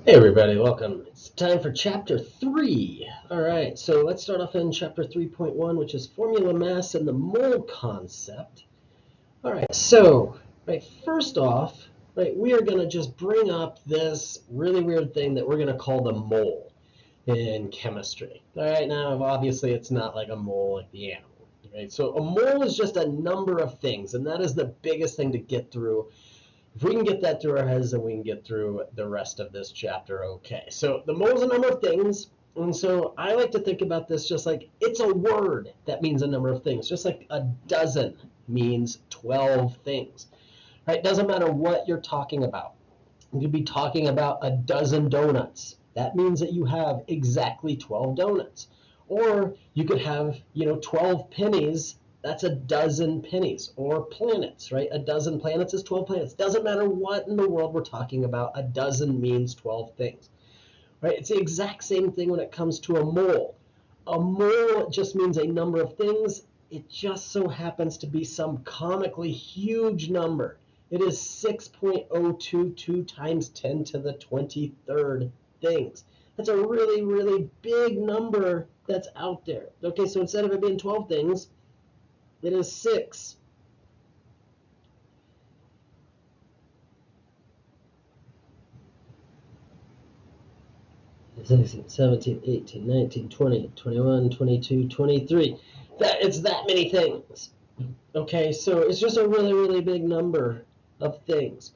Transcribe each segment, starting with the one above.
Hey everybody, welcome. It's time for chapter 3. Alright, so let's start off in chapter 3.1, which is formula mass and the mole concept. Alright, so first off, we are going to just bring up this really weird thing that we're going to call the mole in chemistry. Alright, now obviously it's not like a mole like the animal. Right? So a mole is just a number of things, and that is the biggest thing to get through. If we can get that through our heads, then we can get through the rest of this chapter okay. So the mole is a number of things. And so I like to think about this just like it's a word that means a number of things, just like a dozen means 12 things. Right? Doesn't matter what you're talking about. You could be talking about a dozen donuts. That means that you have exactly 12 donuts. Or you could have, 12 pennies. That's a dozen pennies. Or planets, right? A dozen planets is 12 planets. Doesn't matter what in the world we're talking about. A dozen means 12 things, right? It's the exact same thing when it comes to a mole. A mole just means a number of things. It just so happens to be some comically huge number. It is 6.022 times 10 to the 23rd things. That's a really, really big number that's out there. Okay, so instead of it being 12 things, it is 6. 16, 17, 18, 19, 20, 21, 22, 23. It's that many things. Okay, so it's just a really, really big number of things.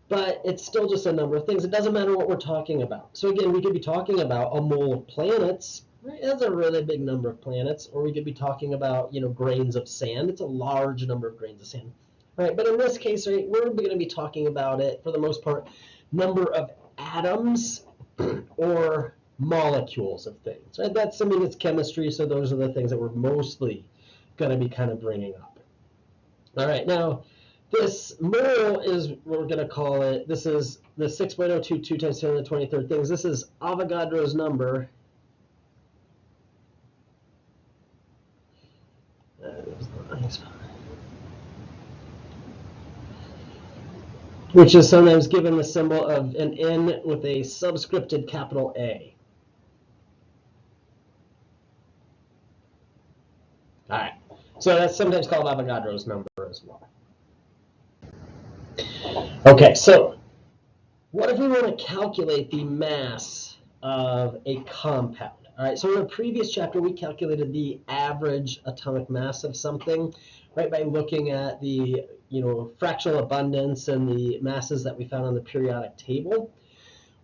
But it's still just a number of things. It doesn't matter what we're talking about. So again, we could be talking about a mole of planets. Right? That's a really big number of planets. Or we could be talking about, grains of sand. It's a large number of grains of sand. Right? But in this case, right, we're going to be talking about it, for the most part, number of atoms or molecules of things. Right? That's something that's chemistry, so those are the things that we're mostly going to be kind of bringing up. All right, now this mole is what we're going to call it. This is the 6.022 times 10 to the 23rd things. This is Avogadro's number. Which is sometimes given the symbol of an N with a subscripted capital A. All right, so that's sometimes called Avogadro's number as well. Okay, so what if we want to calculate the mass of a compound? All right, so in a previous chapter, we calculated the average atomic mass of something, right, by looking at the, fractional abundance and the masses that we found on the periodic table.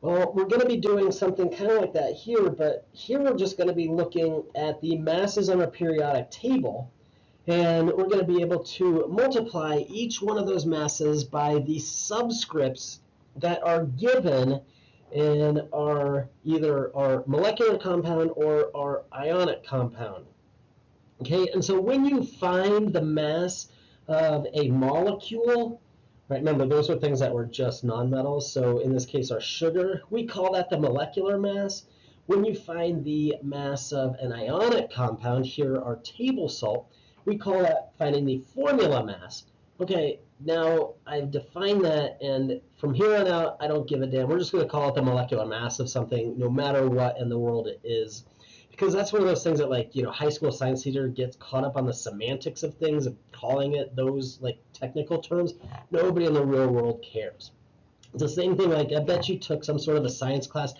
Well, we're going to be doing something kind of like that here, but here we're just going to be looking at the masses on our periodic table, and we're going to be able to multiply each one of those masses by the subscripts that are given in either our molecular compound or our ionic compound. Okay, and so when you find the mass of a molecule, right, remember those are things that were just nonmetals, so in this case our sugar, we call that the molecular mass. When you find the mass of an ionic compound, here our table salt, we call that finding the formula mass. Okay, now I've defined that, and from here on out, I don't give a damn. We're just going to call it the molecular mass of something, no matter what in the world it is. Because that's one of those things that, high school science teacher gets caught up on the semantics of things and calling it those, technical terms. Nobody in the real world cares. It's the same thing, I bet you took some sort of a science class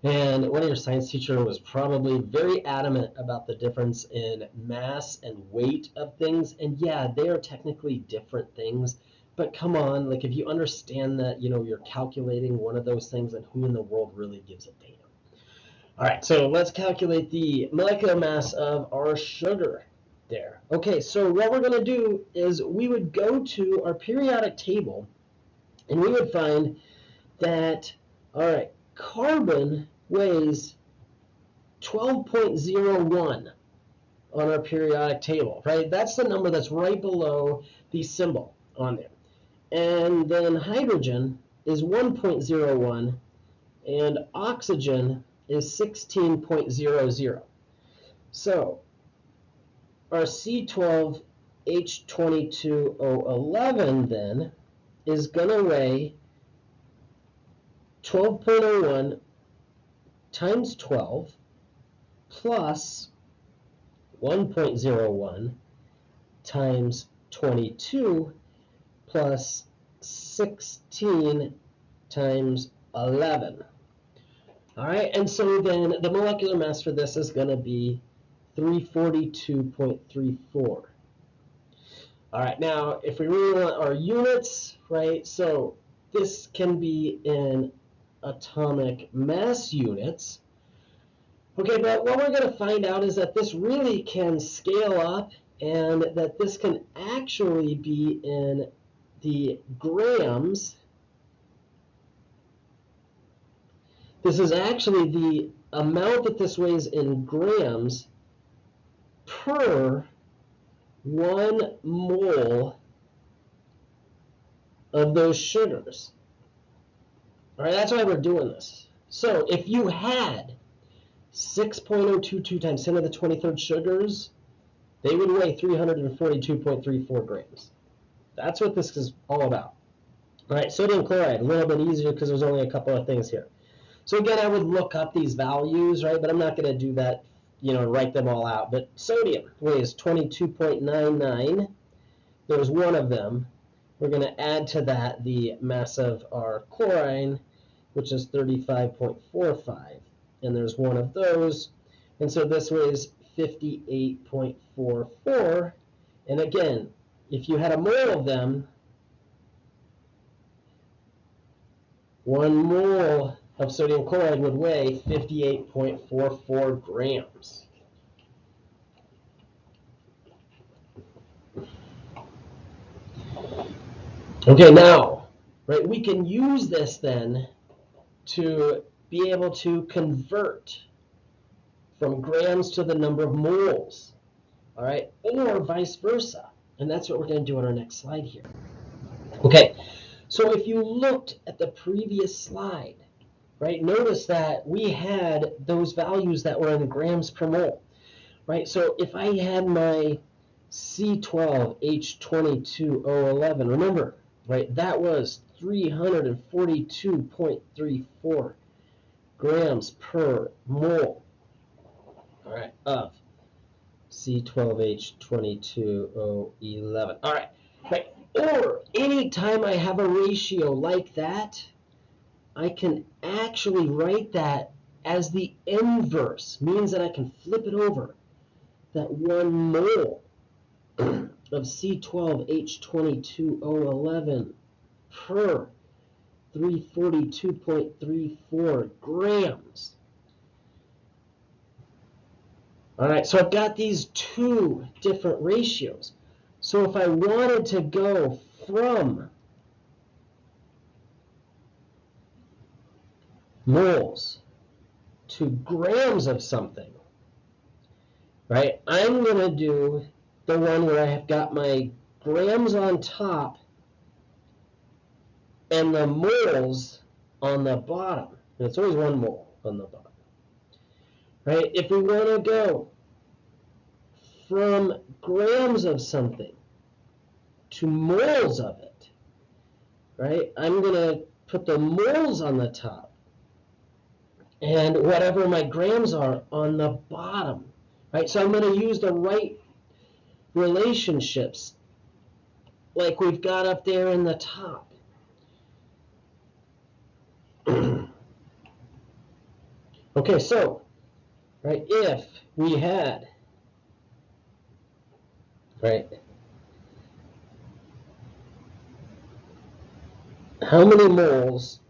and one of your science teacher was probably very adamant about the difference in mass and weight of things. And yeah, they are technically different things. But come on, if you understand that, you're calculating one of those things, and who in the world really gives a damn? All right, so let's calculate the molecular mass of our sugar there. Okay, so what we're going to do is we would go to our periodic table, and we would find that, all right, carbon weighs 12.01 on our periodic table, right? That's the number that's right below the symbol on there. And then hydrogen is 1.01, and oxygen is 16.00. So our C12H22O11 then is going to weigh 12.01 times 12 plus 1.01 times 22 plus 16 times 11. All right, and so then the molecular mass for this is going to be 342.34. All right, now if we really want our units, right, so this can be in atomic mass units. Okay, but what we're going to find out is that this really can scale up and that this can actually be in the grams. This is actually the amount that this weighs in grams per 1 mole of those sugars. All right, that's why we're doing this. So if you had 6.022 times 10 to the 23rd sugars, they would weigh 342.34 grams. That's what this is all about. All right, sodium chloride, a little bit easier because there's only a couple of things here. So again, I would look up these values, right? But I'm not going to do that, write them all out. But sodium weighs 22.99. There's one of them. We're going to add to that the mass of our chlorine, which is 35.45. And there's one of those. And so this weighs 58.44. And again, if you had a mole of them, 1 mole of sodium chloride would weigh 58.44 grams. Okay, now, right, we can use this then to be able to convert from grams to the number of moles, all right, or vice versa. And that's what we're going to do on our next slide here. Okay, so if you looked at the previous slide, right, notice that we had those values that were in grams per mole, right? So if I had my C12H22O11, remember, right, that was 342.34 grams per mole, all right, of C12H22O11. All right, right. Or anytime I have a ratio like that, I can actually write that as the inverse, means that I can flip it over, that 1 mole of C12H22O11 per 342.34 grams. All right, so I've got these two different ratios. So if I wanted to go from moles to grams of something, right, I'm going to do the one where I have got my grams on top and the moles on the bottom. And it's always 1 mole on the bottom. Right? If we want to go from grams of something to moles of it, right, I'm going to put the moles on the top and whatever my grams are on the bottom. Right? So I'm going to use the right relationships like we've got up there in the top. Okay, so, right, if we had, right, how many moles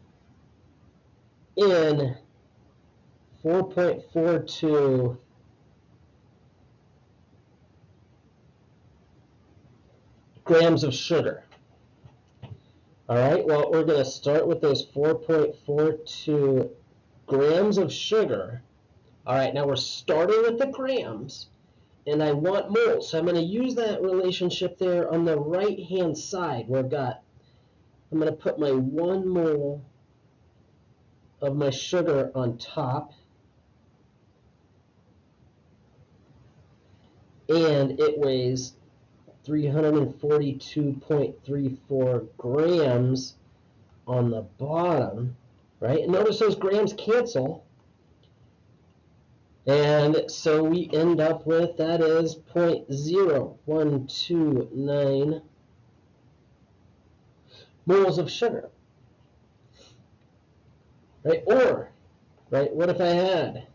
in 4.42 grams of sugar? All right, well, we're going to start with those 4.42 grams of sugar. All right, now we're starting with the grams, and I want moles. So I'm going to use that relationship there on the right-hand side where I'm going to put my 1 mole of my sugar on top, and it weighs 342.34 grams on the bottom. right? And notice those grams cancel. And so we end up with, that is 0.0129 moles of sugar. Right? Or, right, what if I had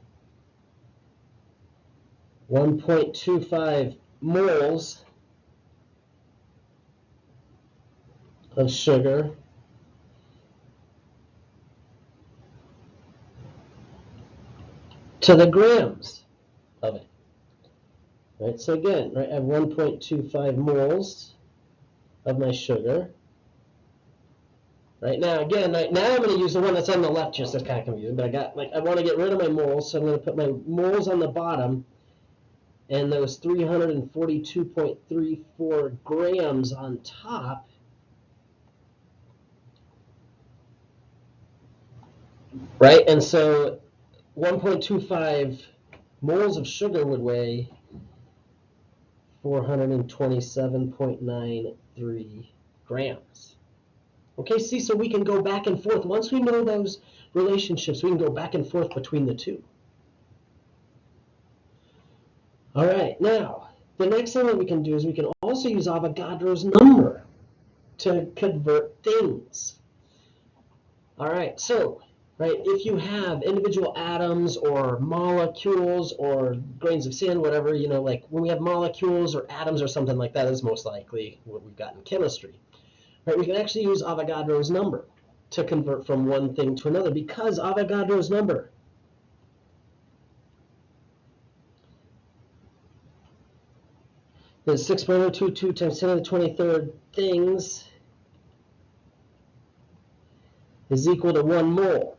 1.25 moles of sugar to the grams of it. Right? So again, right, I have 1.25 moles of my sugar. Right now, again, right now I'm going to use the one that's on the left, just as kind of confusing, but I want to get rid of my moles, so I'm going to put my moles on the bottom, and those 342.34 grams on top. Right, and so 1.25 moles of sugar would weigh 427.93 grams. Okay, see, so we can go back and forth. Once we know those relationships, we can go back and forth between the two. All right, now, the next thing that we can do is we can also use Avogadro's number to convert things. All right, so, right, if you have individual atoms or molecules or grains of sand, whatever, you know, like when we have molecules or atoms or something like that, is most likely what we've got in chemistry. Right, we can actually use Avogadro's number to convert from one thing to another, because Avogadro's number is 6.022 times 10 to the 23rd things is equal to 1 mole,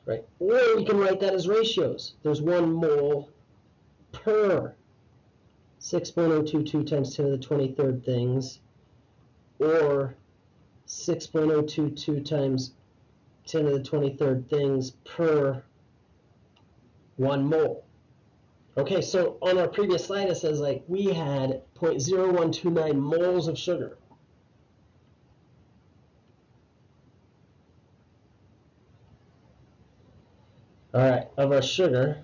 right? Or we can write that as ratios. There's 1 mole per 6.022 times 10 to the 23rd things, or 6.022 times 10 to the 23rd things per 1 mole. Okay, so on our previous slide, it says like we had 0.0129 moles of sugar. All right, of our sugar,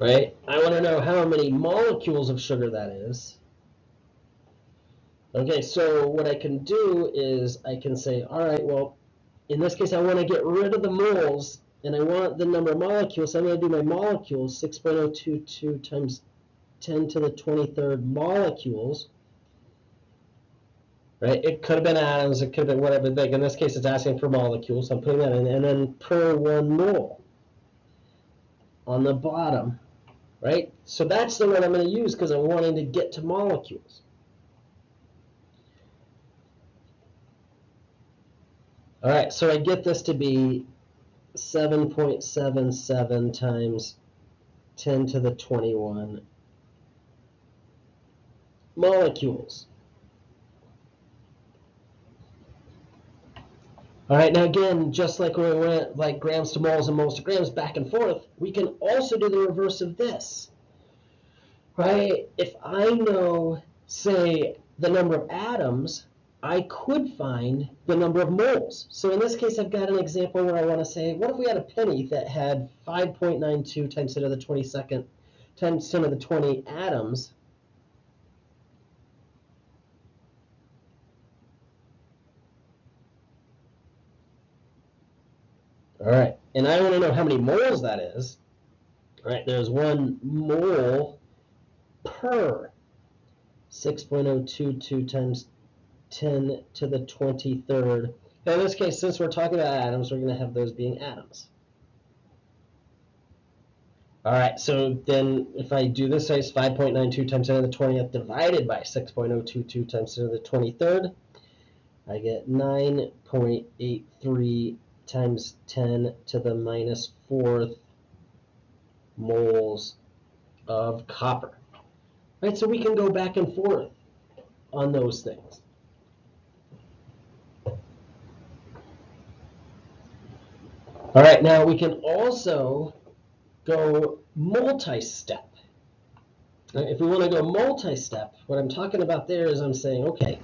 right? I want to know how many molecules of sugar that is. Okay, so what I can do is I can say, all right, well, in this case, I want to get rid of the moles, and I want the number of molecules, so I'm going to do my molecules, 6.022 times 10 to the 23rd molecules, right? It could have been atoms, it could have been whatever, but in this case, it's asking for molecules, so I'm putting that in, and then per 1 mole on the bottom, right? So that's the one I'm going to use because I'm wanting to get to molecules. All right, so I get this to be 7.77 times 10 to the 21 molecules. All right, now again, just like when we went like grams to moles and moles to grams back and forth, we can also do the reverse of this, right? If I know, say, the number of atoms, I could find the number of moles. So in this case, I've got an example where I want to say, what if we had a penny that had 5.92 times 10 to the 22nd times 10 to the 20 atoms? All right, and I want to know how many moles that is. All right, there's 1 mole per 6.022 times 10 to the 23rd. Now in this case, since we're talking about atoms, we're going to have those being atoms. All right, so then if I do this, it's 5.92 times 10 to the 20th divided by 6.022 times 10 to the 23rd. I get 9.83 times 10 to the minus 4th moles of copper. Right, so we can go back and forth on those things. All right, now we can also go multi-step. If we want to go multi-step, what I'm talking about there is I'm saying, okay,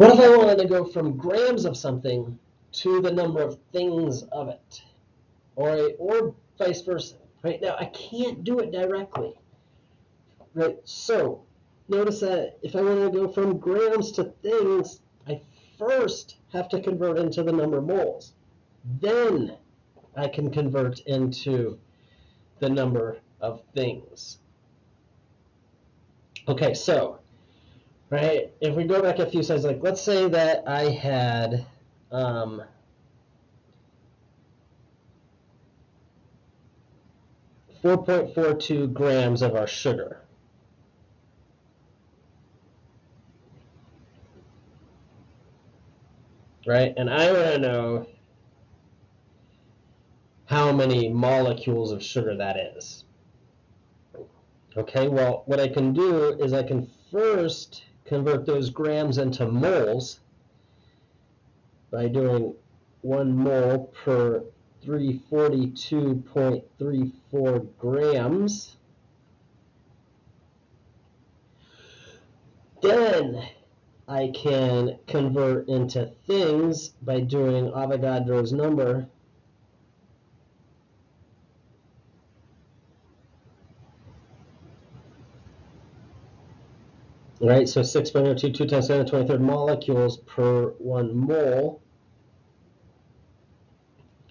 What if I wanted to go from grams of something to the number of things of it, or vice versa? Right now, I can't do it directly. Right, so notice that if I want to go from grams to things, I first have to convert into the number of moles. Then I can convert into the number of things. Okay, so, right, if we go back a few slides, like let's say that I had 4.42 grams of our sugar. Right, and I want to know how many molecules of sugar that is. Okay, well, what I can do is I can first convert those grams into moles by doing 1 mole per 342.34 grams. Then I can convert into things by doing Avogadro's number. Right, so 6.022 times 10 to the 23rd molecules per 1 mole.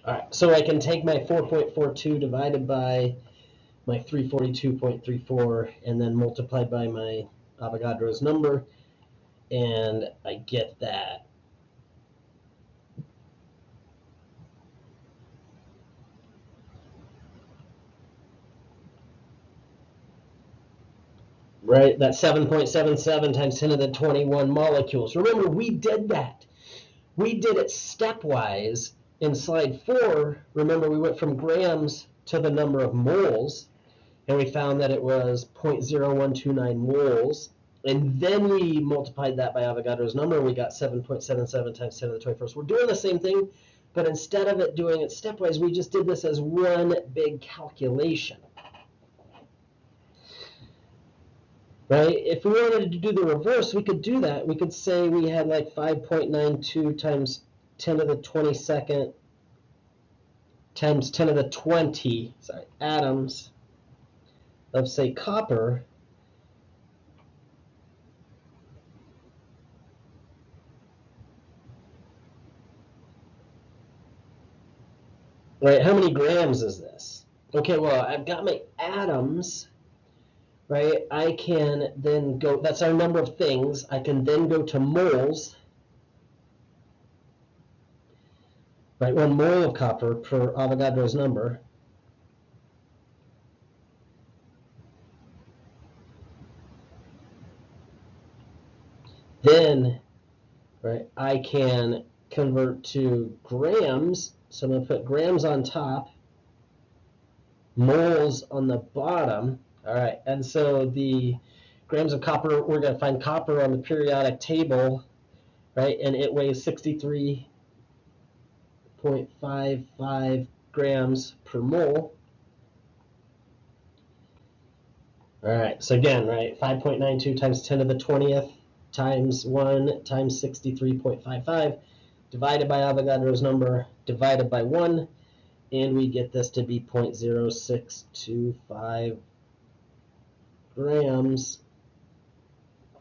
All right, so I can take my 4.42 divided by my 342.34 and then multiplied by my Avogadro's number, and I get that. Right, that's 7.77 times 10 to the 21 molecules. Remember, we did that. We did it stepwise in slide 4. Remember, we went from grams to the number of moles, and we found that it was 0.0129 moles. And then we multiplied that by Avogadro's number, and we got 7.77 times 10 to the 21st. We're doing the same thing, but instead of it doing it stepwise, we just did this as one big calculation. Right? If we wanted to do the reverse, we could do that. We could say we had like 5.92 times 10 to the 22nd times 10 to the 20 atoms of, say, copper. Right? How many grams is this? Okay, well, I've got my atoms. Right? I can then go, that's our number of things. I can then go to moles. Right? 1 mole of copper per Avogadro's number. Then, right, I can convert to grams. So I'm going to put grams on top, moles on the bottom. All right, and so the grams of copper, we're going to find copper on the periodic table, right, and it weighs 63.55 grams per mole. All right, so again, right, 5.92 times 10 to the 20th times 1 times 63.55 divided by Avogadro's number divided by 1, and we get this to be 0.0625 grams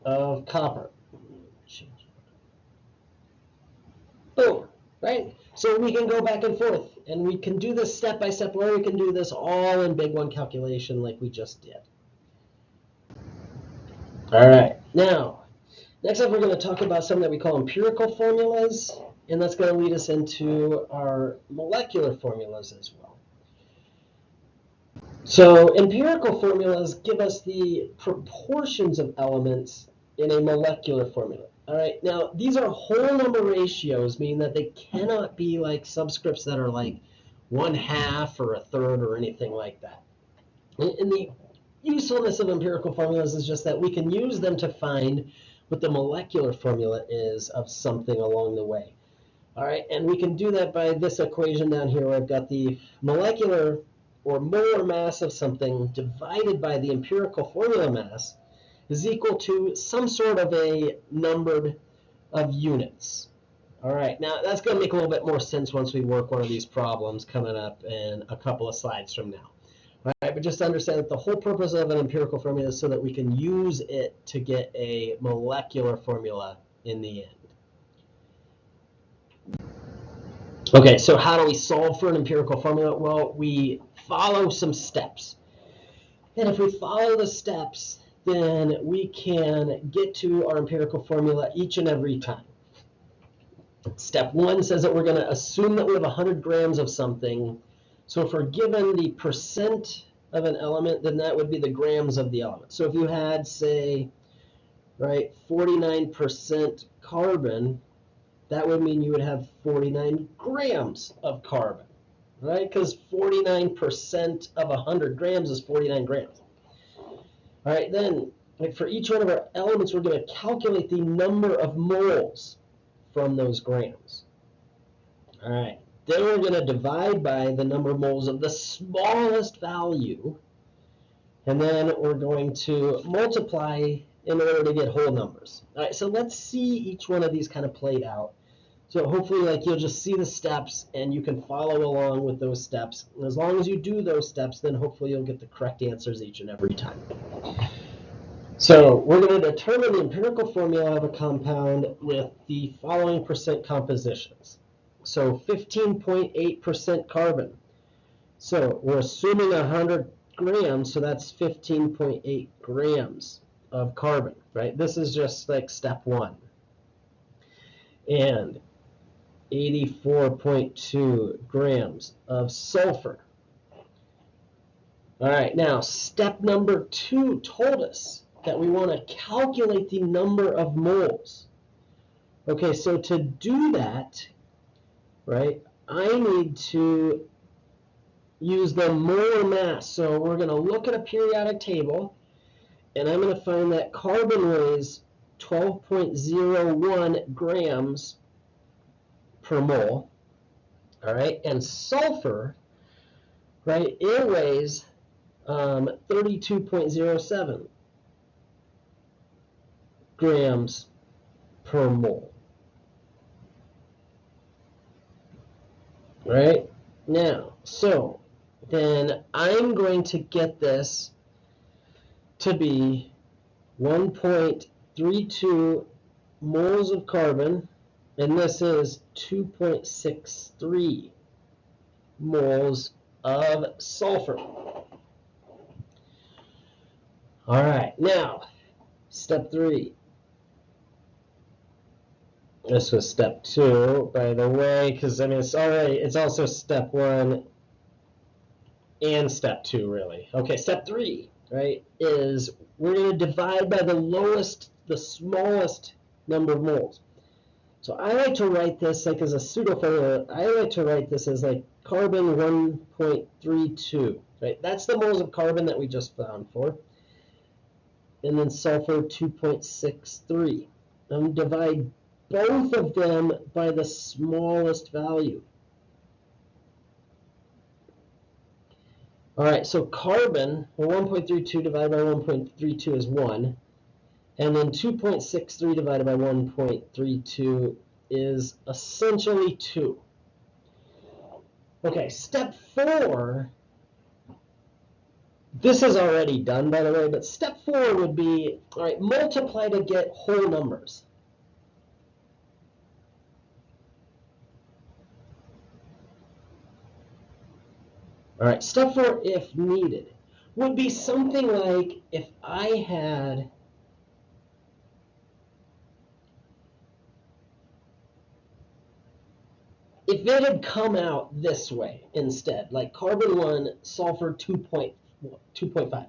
of copper. Boom, right? So we can go back and forth, and we can do this step by step, or we can do this all in big one calculation like we just did. All right, now, next up we're going to talk about something that we call empirical formulas, and that's going to lead us into our molecular formulas as well. So empirical formulas give us the proportions of elements in a molecular formula. All right, now these are whole number ratios, meaning that they cannot be like subscripts that are like 1/2 or 1/3 or anything like that. And the usefulness of empirical formulas is just that we can use them to find what the molecular formula is of something along the way. All right, and we can do that by this equation down here where I've got the molecular or molar mass of something divided by the empirical formula mass is equal to some sort of a numbered of units. All right, now that's going to make a little bit more sense once we work one of these problems coming up in a couple of slides from now. All right, but just understand that the whole purpose of an empirical formula is so that we can use it to get a molecular formula in the end. Okay, so how do we solve for an empirical formula? Well, we follow some steps. And if we follow the steps, then we can get to our empirical formula each and every time. Step 1 says that we're going to assume that we have 100 grams of something. So if we're given the percent of an element, then that would be the grams of the element. So if you had, say, right, 49% carbon, that would mean you would have 49 grams of carbon, right? Because 49% of 100 grams is 49 grams. All right, then, like for each one of our elements, we're going to calculate the number of moles from those grams. All right, then we're going to divide by the number of moles of the smallest value, and then we're going to multiply in order to get whole numbers. All right, so let's see each one of these kind of played out. So hopefully, like, you'll just see the steps and you can follow along with those steps. And as long as you do those steps, then hopefully you'll get the correct answers each and every time. So we're going to determine the empirical formula of a compound with the following percent compositions. So 15.8% carbon. So we're assuming 100 grams, so that's 15.8 grams of carbon, right? This is just like step 1. And 84.2 grams of sulfur. All right, now step number 2 told us that we want to calculate the number of moles. Okay, so to do that, right, I need to use the molar mass. So we're going to look at a periodic table, and I'm going to find that carbon weighs 12.01 grams per mole. All right, and sulfur, right, it weighs 32.07 grams per mole. Right? Now, so then I'm going to get this to be 1.32 moles of carbon, and this is 2.63 moles of sulfur. All right, now, step 3. This was step 2, by the way, because I mean it's also step 1 and step 2, really. Okay, step 3, right, is we're going to divide by the smallest number of moles. So I like to write this like as a pseudo formula. I like to write this as like carbon 1.32, right? That's the moles of carbon that we just found for. And then sulfur 2.63. And divide both of them by the smallest value. All right, so carbon, well, 1.32 divided by 1.32 is 1. And then 2.63 divided by 1.32 is essentially 2. Okay, step 4, this is already done, by the way, but step 4 would be, all right, multiply to get whole numbers. All right, step 4, if needed, would be something like if I had if it had come out this way instead, like carbon 1, sulfur 2.5,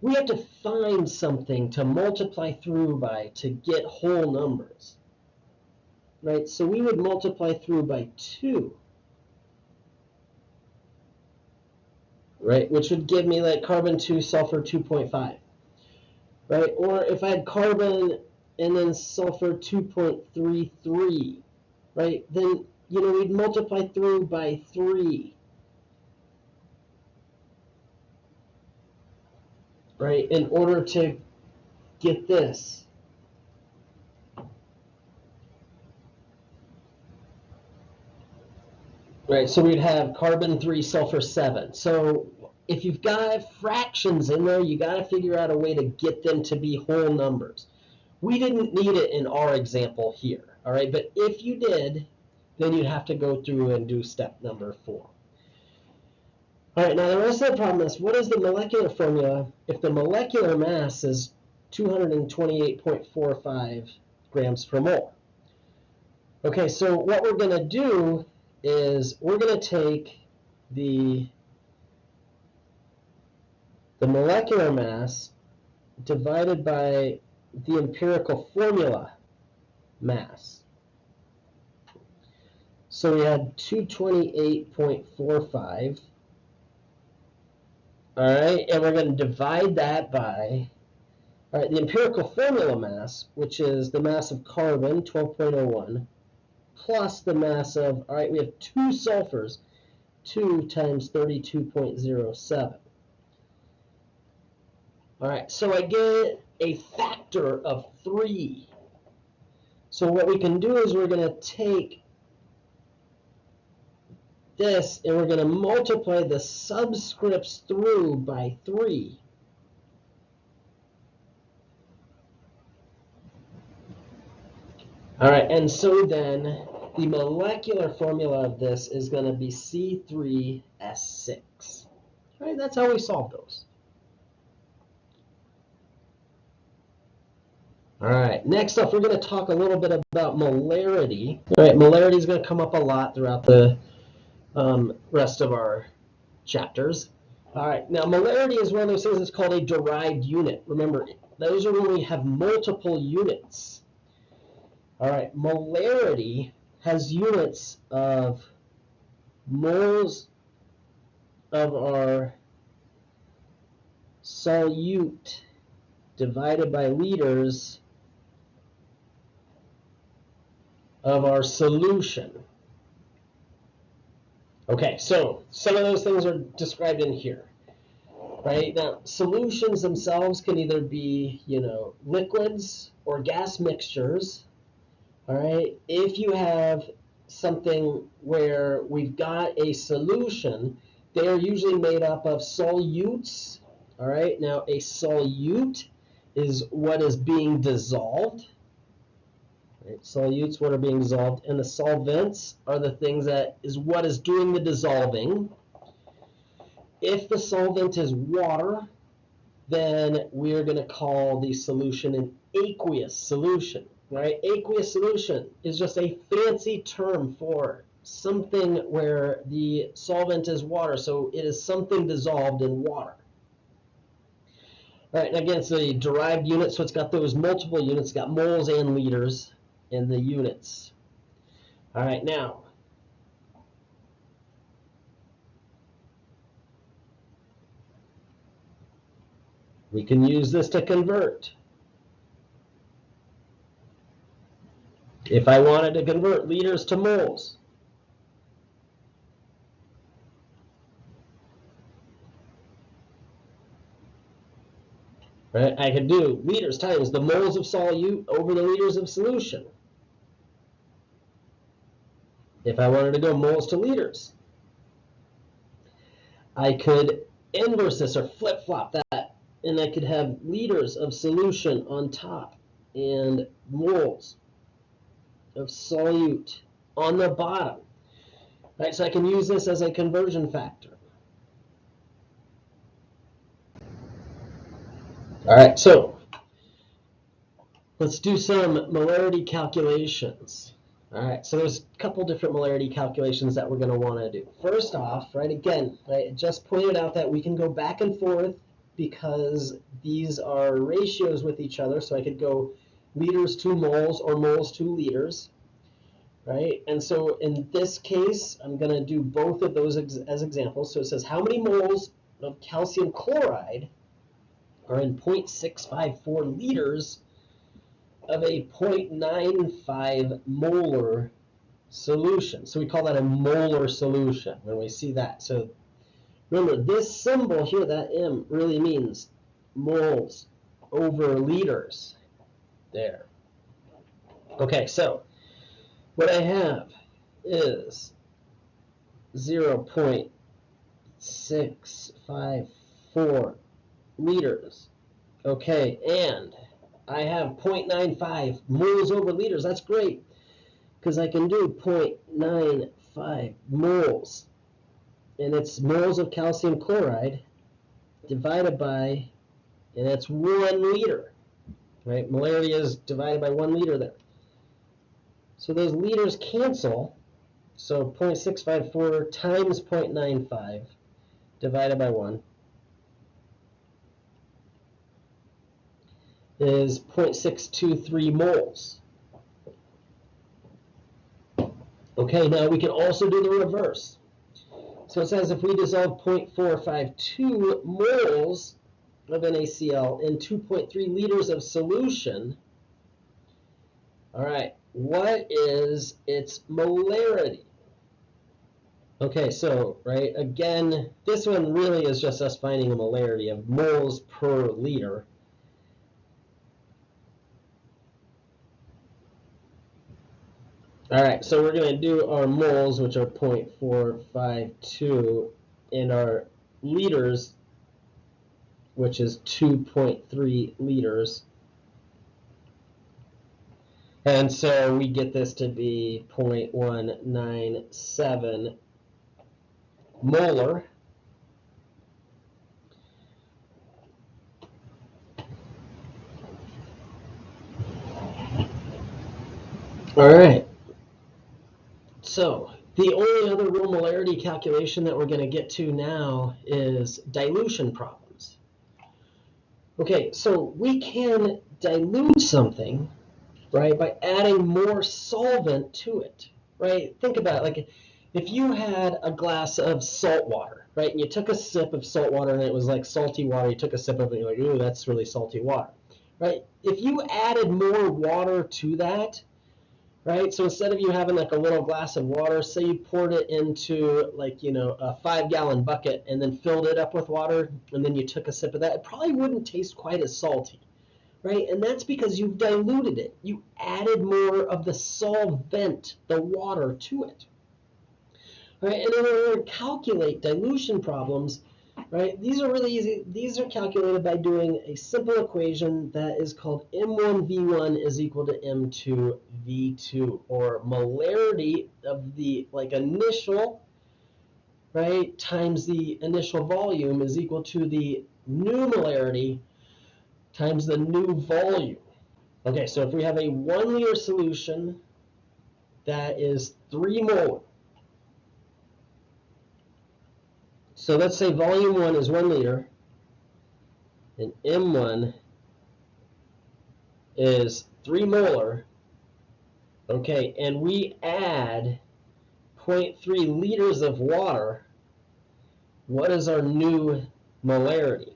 we have to find something to multiply through by to get whole numbers, right? So we would multiply through by 2, right? Which would give me like carbon 2, sulfur 2.5, right? Or if I had carbon and then sulfur 2.33, right? Then, we'd multiply through by 3, right? In order to get this. right? So we'd have carbon 3, sulfur 7. So if you've got fractions in there, you got to figure out a way to get them to be whole numbers. We didn't need it in our example here, all right? But if you did, then you'd have to go through and do step number 4. All right, now the rest of the problem is, what is the molecular formula if the molecular mass is 228.45 grams per mole? Okay, so what we're going to do is we're going to take the molecular mass divided by the empirical formula mass. So we had 228.45. All right, and we're going to divide that by, all right, the empirical formula mass, which is the mass of carbon, 12.01, plus the mass of, all right, we have 2 sulfurs, 2 times 32.07. All right, so I get a factor of 3. So what we can do is we're going to take this and we're going to multiply the subscripts through by 3. All right, and so then the molecular formula of this is going to be C3S6. All right, that's how we solve those. All right, next up, we're going to talk a little bit about molarity. All right, molarity is going to come up a lot throughout the rest of our chapters. All right, now molarity is one of those things that's called a derived unit. Remember, those are when we have multiple units. All right, molarity has units of moles of our solute divided by liters of our solution. Okay, so some of those things are described in here. Right? Now, solutions themselves can either be, liquids or gas mixtures. All right? If you have something where we've got a solution, they are usually made up of solutes. All right? Now, a solute is what is being dissolved. Right? Solutes, what are being dissolved, and the solvents are the things that is what is doing the dissolving. If the solvent is water, then we're going to call the solution an aqueous solution. Right? Aqueous solution is just a fancy term for something where the solvent is water, so it is something dissolved in water. All right, and again, it's a derived unit, so it's got those multiple units, it's got moles and liters in the units. All right, now, we can use this to convert. If I wanted to convert liters to moles, right, I could do liters times the moles of solute over the liters of solution. If I wanted to go moles to liters, I could inverse this or flip-flop that, and I could have liters of solution on top and moles of solute on the bottom. Right, so I can use this as a conversion factor. All right, so let's do some molarity calculations. All right, so there's a couple different molarity calculations that we're going to want to do. First off, right, again, I just pointed out that we can go back and forth because these are ratios with each other. So I could go liters to moles or moles to liters, right? And so in this case, I'm going to do both of those as examples. So it says how many moles of calcium chloride are in 0.654 liters of a 0.95 molar solution. So we call that a molar solution when we see that. So remember, this symbol here, that M, really means moles over liters there. Okay, so what I have is 0.654 liters. Okay, and I have 0.95 moles over liters. That's great, because I can do 0.95 moles, and it's moles of calcium chloride divided by, and that's 1 liter, right? Molarity is divided by 1 liter there. So those liters cancel, so 0.654 times 0.95 divided by 1 is 0.623 moles. Okay, now we can also do the reverse. So it says if we dissolve 0.452 moles of NaCl in 2.3 liters of solution, all right, what is its molarity? Okay, so, right, again, this one really is just us finding a molarity of moles per liter. All right, so we're going to do our moles, which are 0.452, and our liters, which is 2.3 liters. And so we get this to be 0.197 molar. All right. So the only other real molarity calculation that we're going to get to now is dilution problems. Okay, so we can dilute something, right, by adding more solvent to it, right? Think about it, like if you had a glass of salt water, right, and you took a sip of salt water and it was like salty water, you took a sip of it and you're like, ooh, that's really salty water, right? If you added more water to that, right, so instead of you having like a little glass of water, say you poured it into like, you know, a 5-gallon bucket and then filled it up with water, and then you took a sip of that, it probably wouldn't taste quite as salty. Right? And that's because you've diluted it. You added more of the solvent, the water, to it. Right? And in order to calculate dilution problems, right, these are really easy. These are calculated by doing a simple equation that is called M1V1 is equal to M2V2, or molarity of the initial, right, times the initial volume is equal to the new molarity times the new volume. Okay, so if we have a 1 liter solution that is 3 molar, so let's say volume 1 is 1 liter, and M1 is 3 molar, okay, and we add 0.3 liters of water, what is our new molarity?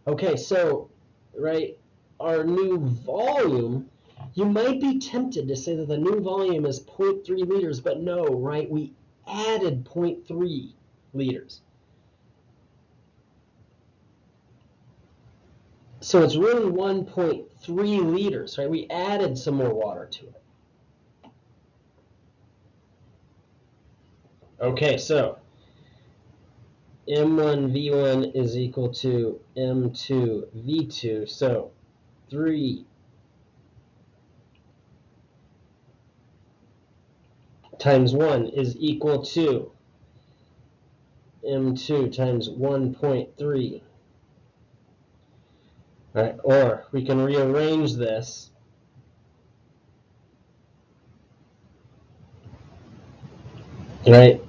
Okay, so, right, our new volume, you might be tempted to say that the new volume is 0.3 liters, but no, right, we added 0.3 liters. So it's really 1.3 liters, right? We added some more water to it. Okay, so M1V1 is equal to M2V2. So 3 times 1 is equal to M2 times 1.3. All right, or we can rearrange this. Right,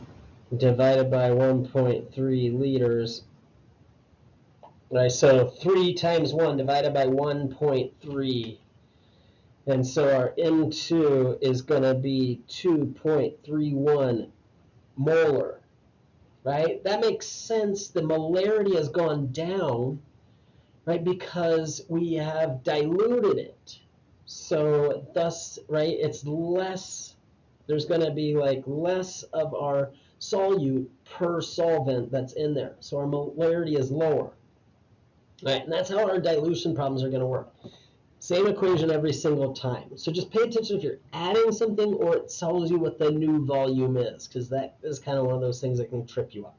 divided by 1.3 liters. Right, so 3 times 1 divided by 1.3. And so our M2 is going to be 2.31 molar, right? That makes sense. The molarity has gone down, right, because we have diluted it. So thus, right, it's less, there's going to be like less of our solute per solvent that's in there. So our molarity is lower, right? And that's how our dilution problems are going to work. Same equation every single time. So just pay attention if you're adding something or it tells you what the new volume is, because that is kind of one of those things that can trip you up.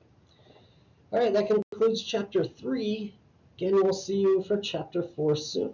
All right, that concludes chapter 3. Again, we'll see you for chapter 4 soon.